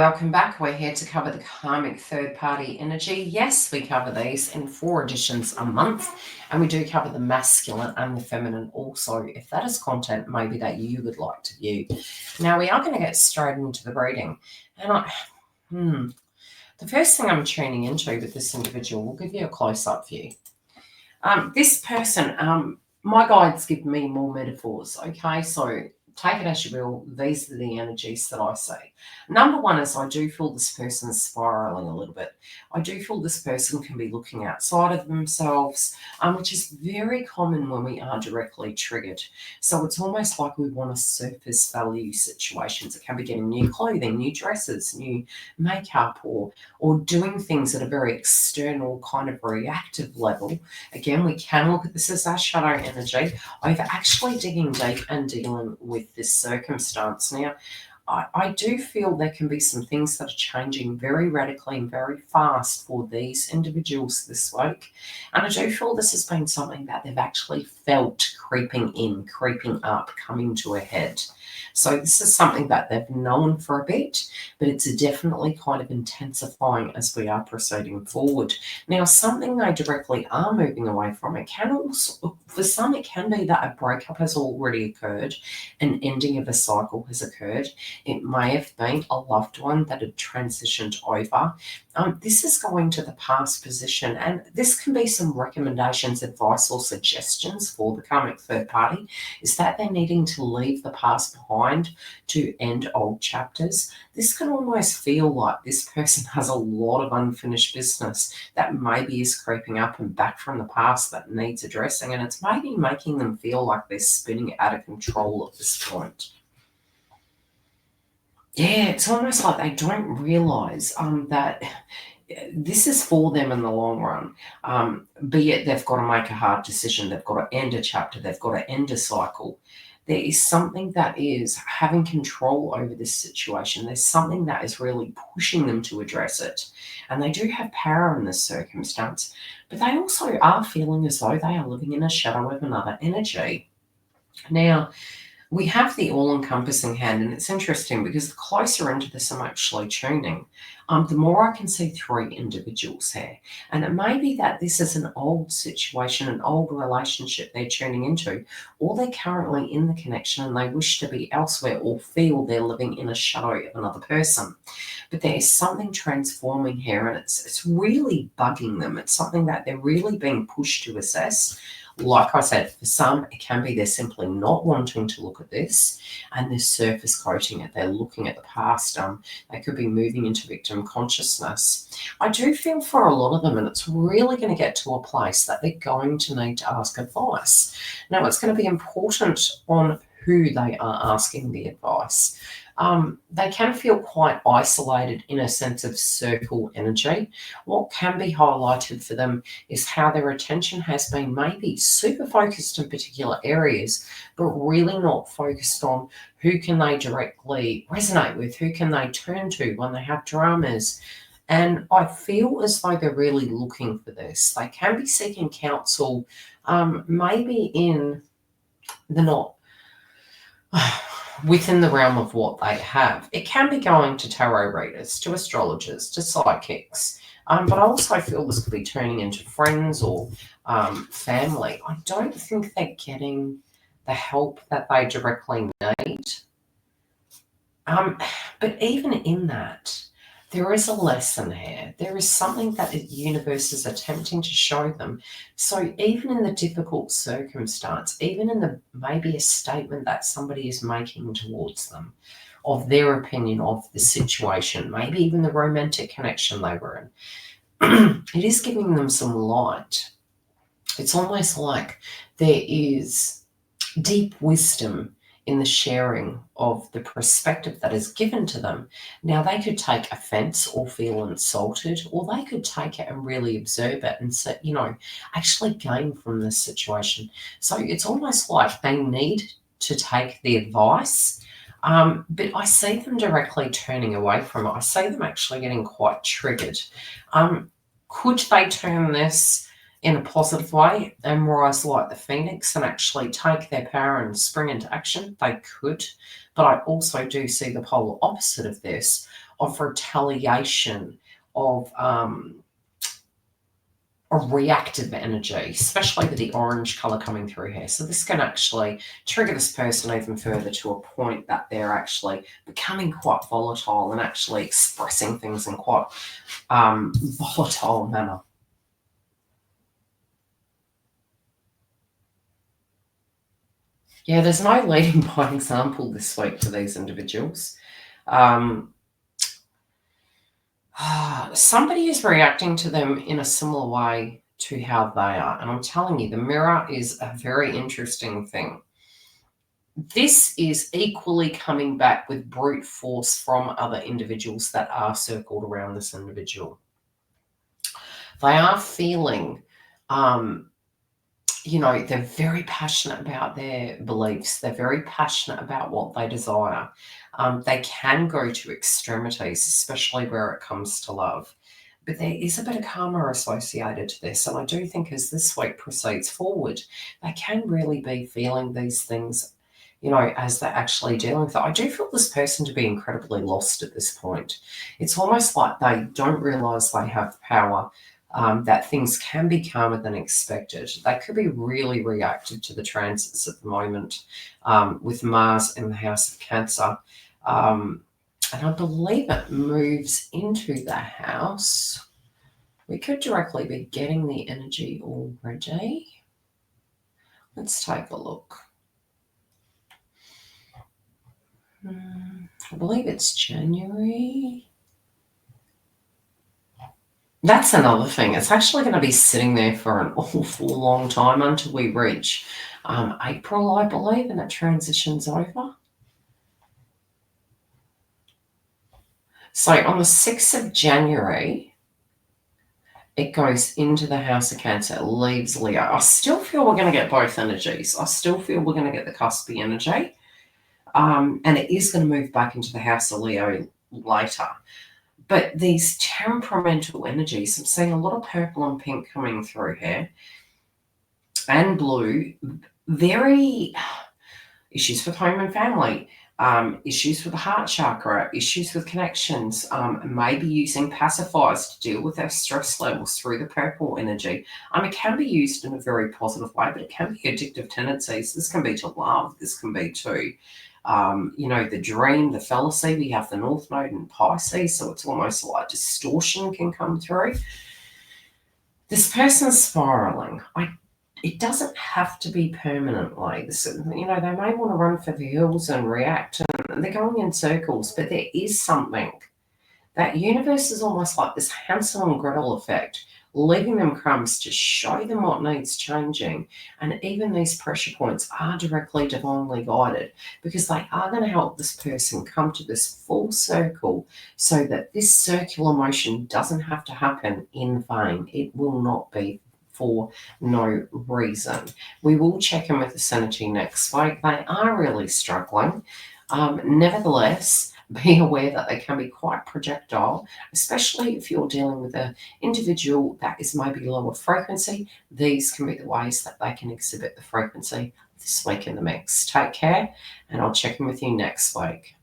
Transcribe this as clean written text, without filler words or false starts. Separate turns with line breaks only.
Welcome back. We're here to cover the karmic third party energy. Yes, we cover these in 4 editions a month, and we do cover the masculine and the feminine also, if that is content maybe that you would like to view. Now, we are going to get straight into the reading. And the first thing I'm tuning into with this individual will give you a close-up view. This person, my guides give me more metaphors, okay? So take it as you will. These are the energies that I see. Number one is I do feel this person spiraling a little bit. I do feel this person can be looking outside of themselves, which is very common when we are directly triggered. So it's almost like we want to surface value situations. It can be getting new clothing, new dresses, new makeup, or doing things at a very external kind of reactive level. Again, we can look at this as our shadow energy over actually digging deep and dealing with this circumstance. Now, I do feel there can be some things that are changing very radically and very fast for these individuals this week. And I do feel this has been something that they've actually felt creeping in, creeping up, coming to a head. So this is something that they've known for a bit, but it's definitely kind of intensifying as we are proceeding forward. Now, something they directly are moving away from, it can also, for some, it can be that a breakup has already occurred, an ending of a cycle has occurred. It may have been a loved one that had transitioned over. This is going to the past position, and this can be some recommendations, advice, or suggestions for the karmic third party, is that they're needing to leave the past behind to end old chapters. This can almost feel like this person has a lot of unfinished business that maybe is creeping up and back from the past that needs addressing, and it's maybe making them feel like they're spinning out of control at this point. Yeah, it's almost like they don't realise that this is for them in the long run. Be it they've got to make a hard decision, they've got to end a chapter, they've got to end a cycle. There is something that is having control over this situation. There's something that is really pushing them to address it. And they do have power in this circumstance, but they also are feeling as though they are living in a shadow of another energy. Now, we have the all-encompassing hand, and it's interesting because the closer into this I'm actually tuning, the more I can see 3 individuals here. And it may be that this is an old situation, an old relationship they're tuning into, or they're currently in the connection and they wish to be elsewhere or feel they're living in a shadow of another person. But there is something transforming here, and it's really bugging them. It's something that they're really being pushed to assess. Like I said, for some, it can be they're simply not wanting to look at this and they're surface coating it. They're looking at the past. They could be moving into victim consciousness. I do feel for a lot of them, and it's really going to get to a place that they're going to need to ask advice. Now, it's going to be important on who they are asking the advice. They can feel quite isolated in a sense of circle energy. What can be highlighted for them is how their attention has been maybe super focused in particular areas, but really not focused on who can they directly resonate with, who can they turn to when they have dramas. And I feel as though they're really looking for this. They can be seeking counsel, maybe in the not within the realm of what they have. It can be going to tarot readers, to astrologers, to psychics, but I also feel this could be turning into friends or family. I don't think they're getting the help that they directly need. But even in that, there is a lesson here. There is something that the universe is attempting to show them. So even in the difficult circumstance, even in the maybe a statement that somebody is making towards them of their opinion of the situation, maybe even the romantic connection they were in, it is giving them some light. It's almost like there is deep wisdom in the sharing of the perspective that is given to them. Now, they could take offense or feel insulted, or they could take it and really observe it and say, actually gain from this situation. So it's almost like they need to take the advice, but I see them directly turning away from it. I see them actually getting quite triggered. Could they turn this in a positive way and rise like the phoenix and actually take their power and spring into action? They could, but I also do see the polar opposite of this, of retaliation, of a reactive energy, especially with the orange color coming through here. So this can actually trigger this person even further to a point that they're actually becoming quite volatile and actually expressing things in quite volatile manner. Yeah, there's no leading by example this week for these individuals. Somebody is reacting to them in a similar way to how they are. And I'm telling you, the mirror is a very interesting thing. This is equally coming back with brute force from other individuals that are circled around this individual. They are feeling, they're very passionate about their beliefs. They're very passionate about what they desire. They can go to extremities, especially where it comes to love. But there is a bit of karma associated to this. And I do think as this week proceeds forward, they can really be feeling these things, as they're actually dealing with it. I do feel this person to be incredibly lost at this point. It's almost like they don't realize they have power, that things can be calmer than expected. They could be really reactive to the transits at the moment, with Mars in the house of Cancer. And I believe it moves into the house. We could directly be getting the energy already. Let's take a look. I believe it's January. That's another thing. It's actually going to be sitting there for an awful long time until we reach April, I believe, and it transitions over. So on the 6th of January, it goes into the house of Cancer. It leaves Leo. I still feel we're going to get both energies. I still feel we're going to get the cuspy energy. And it is going to move back into the house of Leo later. But these temperamental energies, I'm seeing a lot of purple and pink coming through here, and blue, very issues with home and family, issues with the heart chakra, issues with connections, maybe using pacifiers to deal with their stress levels through the purple energy. It can be used in a very positive way, but it can be addictive tendencies. This can be to love. This can be to the dream, the fallacy. We have the North Node in Pisces, so it's almost like distortion can come through. This person's spiraling. It doesn't have to be permanently. They may want to run for the hills and react, and they're going in circles, but there is something. That universe is almost like this Hansel and Gretel effect, leaving them crumbs to show them what needs changing. And even these pressure points are directly divinely guided, because they are going to help this person come to this full circle so that this circular motion doesn't have to happen in vain. It will not be for no reason. We will check in with this energy next week. They are really struggling. Nevertheless, be aware that they can be quite projectile, especially if you're dealing with an individual that is maybe lower frequency. These can be the ways that they can exhibit the frequency this week in the mix. Take care, and I'll check in with you next week.